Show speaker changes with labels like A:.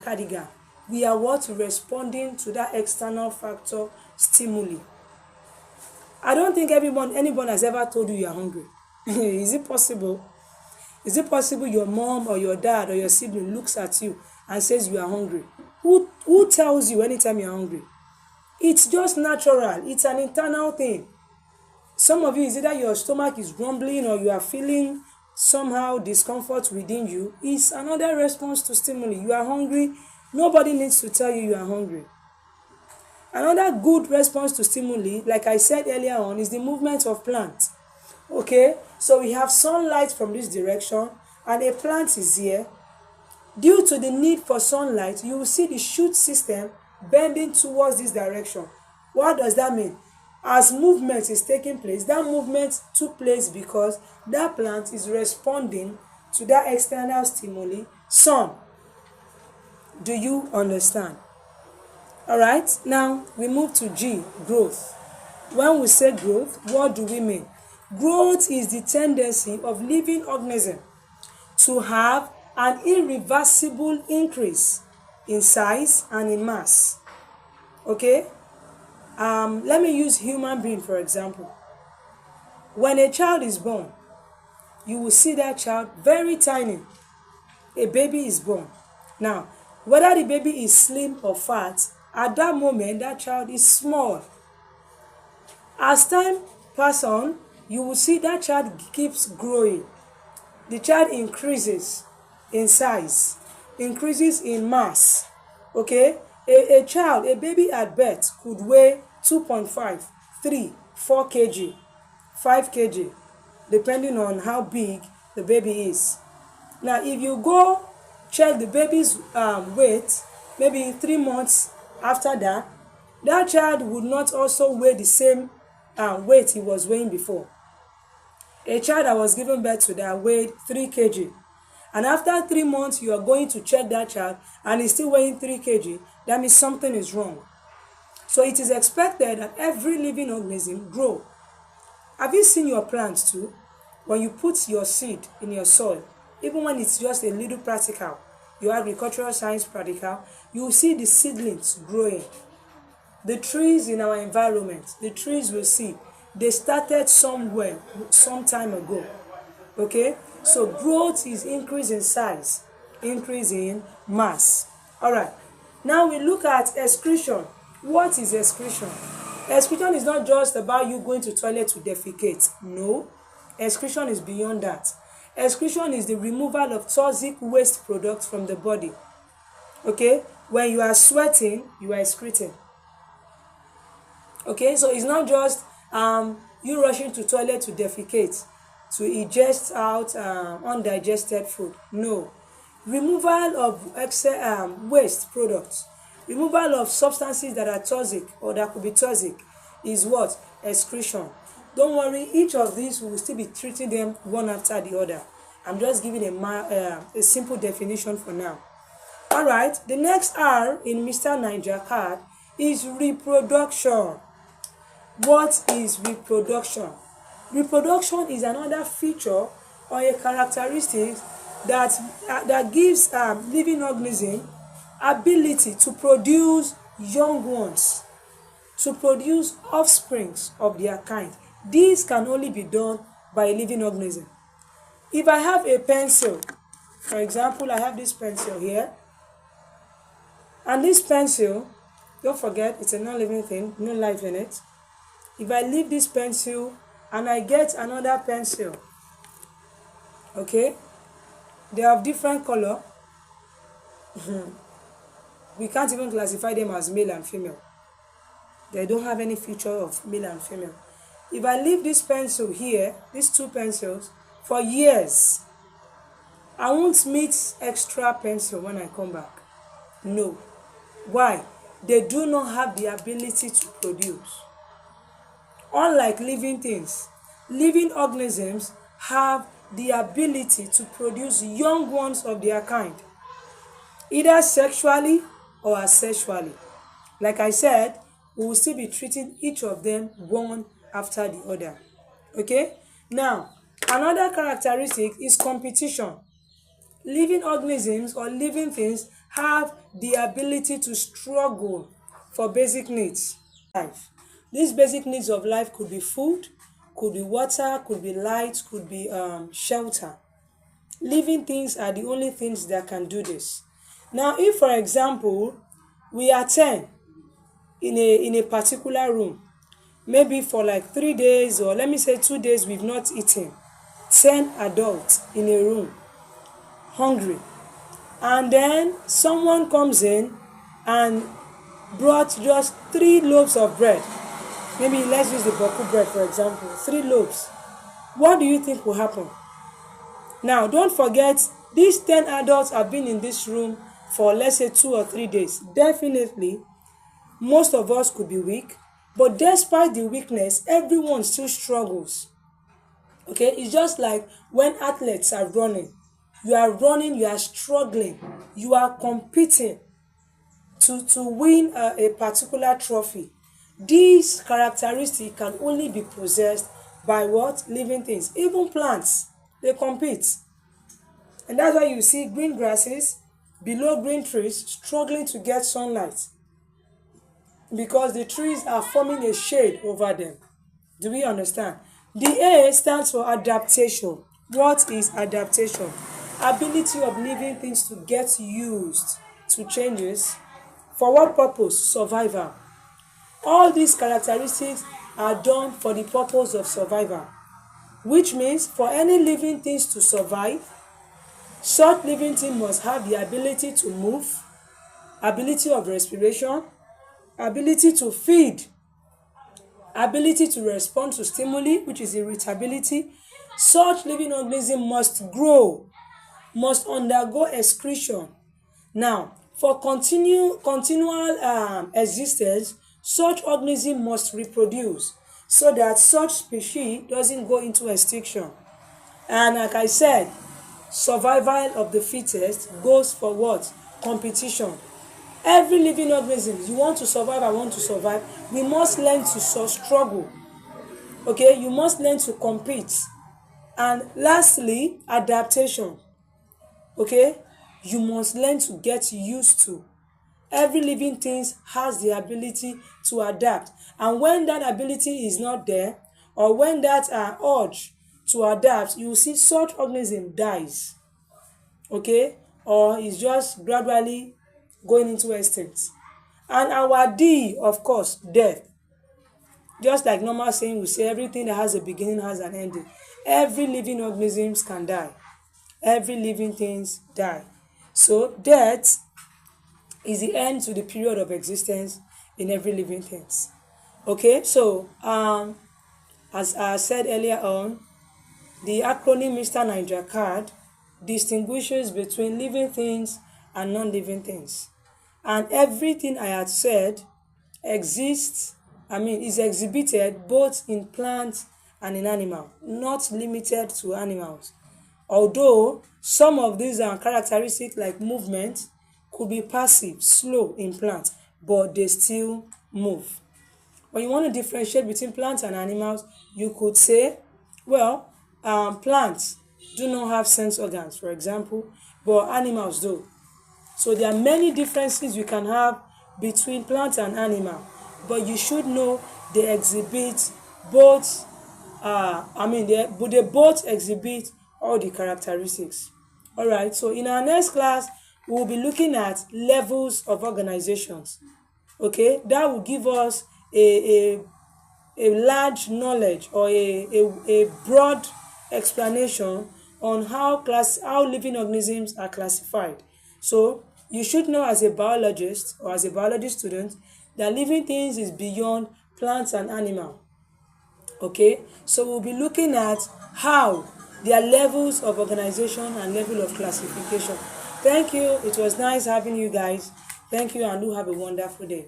A: cardigan. We are what? Responding to that external factor stimuli. I don't think anyone has ever told you are hungry. Is it possible? Is it possible your mom or your dad or your sibling looks at you and says you are hungry? Who tells you anytime you're hungry? It's just natural. It's an internal thing. Some of you, is either your stomach is rumbling or you are feeling somehow discomfort within you. It's another response to stimuli. You are hungry. Nobody needs to tell you are hungry. Another good response to stimuli, like I said earlier on, is the movement of plants. Okay, so we have sunlight from this direction and a plant is here. Due to the need for sunlight, you will see the shoot system bending towards this direction. What does that mean? As movement is taking place, that movement took place because that plant is responding to that external stimuli, sun. Do you understand? All right, now we move to G, growth. When we say growth, what do we mean? Growth is the tendency of living organism to have an irreversible increase in size and in mass. Okay? Let me use human being for example. When a child is born, you will see that child very tiny. A baby is born. Now, whether the baby is slim or fat, at that moment, that child is small. As time passes on, you will see that child keeps growing. The child increases in size, increases in mass. Okay? A baby at birth could weigh 2.5, 3, 4 kg, 5 kg, depending on how big the baby is. Now, if you go check the baby's weight, maybe 3 months after that, that child would not also weigh the same weight he was weighing before. A child that was given birth to that weighed 3 kg. And after 3 months, you are going to check that child and he's still weighing 3 kg. That means something is wrong. So it is expected that every living organism grow. Have you seen your plants too? When you put your seed in your soil, even when it's just a little practical, your agricultural science practical, you will see the seedlings growing. The trees in our environment, the trees will see, they started somewhere, some time ago. Okay? So growth is increase in size, increase in mass. All right. Now we look at excretion. What is excretion? Excretion is not just about you going to toilet to defecate. No. Excretion is beyond that. Excretion is the removal of toxic waste products from the body. Okay? When you are sweating, you are excreting. Okay? So it's not just you rushing to toilet to defecate, to ingest out undigested food. No. Removal of excess waste products, removal of substances that are toxic or that could be toxic is what? Excretion. Don't worry, each of these we will still be treating them one after the other. I'm just giving a simple definition for now. All right, the next R in Mr. Niger Cad is reproduction. What is reproduction? Reproduction is another feature or a characteristic that gives living organism ability to produce young ones, to produce offsprings of their kind. This can only be done by a living organism. If I have a pencil, for example, I have this pencil here, and this pencil, don't forget, it's a non-living thing, no life in it. If I leave this pencil and I get another pencil, okay, they have different color. We can't even classify them as male and female. They don't have any feature of male and female. If I leave this pencil here, these two pencils, for years, I won't meet extra pencil when I come back. No. Why? They do not have the ability to produce. Unlike living things, living organisms have the ability to produce young ones of their kind, either sexually or asexually. Like I said, we will still be treating each of them one after the other. Okay? Now, another characteristic is competition. Living organisms or living things have the ability to struggle for basic needs. Life. These basic needs of life could be food, could be water, could be light, could be shelter. Living things are the only things that can do this. Now, if for example, we are 10 in a particular room, maybe for like 3 days, or let me say 2 days, we've not eaten. 10 adults in a room, hungry. And then someone comes in and brought just 3 loaves of bread. Maybe let's use the boku bread for example, 3 loaves. What do you think will happen? Now, don't forget, these 10 adults have been in this room for, let's say, 2 or 3 days. Definitely, most of us could be weak, but despite the weakness, everyone still struggles. Okay, it's just like when athletes are running. You are running, you are struggling, you are competing to win a particular trophy. These characteristics can only be possessed by what? Living things. Even plants, they compete. And that's why you see green grasses below green trees struggling to get sunlight, because the trees are forming a shade over them. Do we understand? The A stands for adaptation. What is adaptation? Ability of living things to get used to changes. For what purpose? Survival. All these characteristics are done for the purpose of survival, which means for any living things to survive, such living thing must have the ability to move, ability of respiration, ability to feed, ability to respond to stimuli, which is irritability. Such living organism must grow, must undergo excretion. Now, for continual existence, such organism must reproduce so that such species doesn't go into extinction. And like I said, survival of the fittest goes for what? Competition. Every living organism, you want to survive, I want to survive, we must learn to struggle. Okay, you must learn to compete. And lastly, adaptation. Okay, you must learn to get used to. Every living thing has the ability to adapt. And when that ability is not there, or when that urge to adapt, you will see such organism dies. Okay, or is just gradually going into extinct. And our D, of course, death. Just like normal saying, we say everything that has a beginning has an ending. Every living organism can die. Every living thing die. So death is the end to the period of existence in every living thing. Okay, so as I said earlier on, the acronym Mr. Niger Cad distinguishes between living things and non-living things. And everything I had said is exhibited both in plants and in animals, not limited to animals. Although some of these characteristics like movement could be passive, slow in plants, but they still move. When you want to differentiate between plants and animals, you could say, well, plants do not have sense organs, for example, but animals do. So there are many differences you can have between plants and animal, but you should know they exhibit both. They both exhibit all the characteristics. All right. So in our next class, we will be looking at levels of organizations. Okay, that will give us a large knowledge or a broad explanation on how living organisms are classified. So you should know as a biologist or as a biology student that living things is beyond plants and animals. Okay, so we'll be looking at how there are levels of organization and level of classification. Thank you. It was nice having you guys. Thank you, and do have a wonderful day.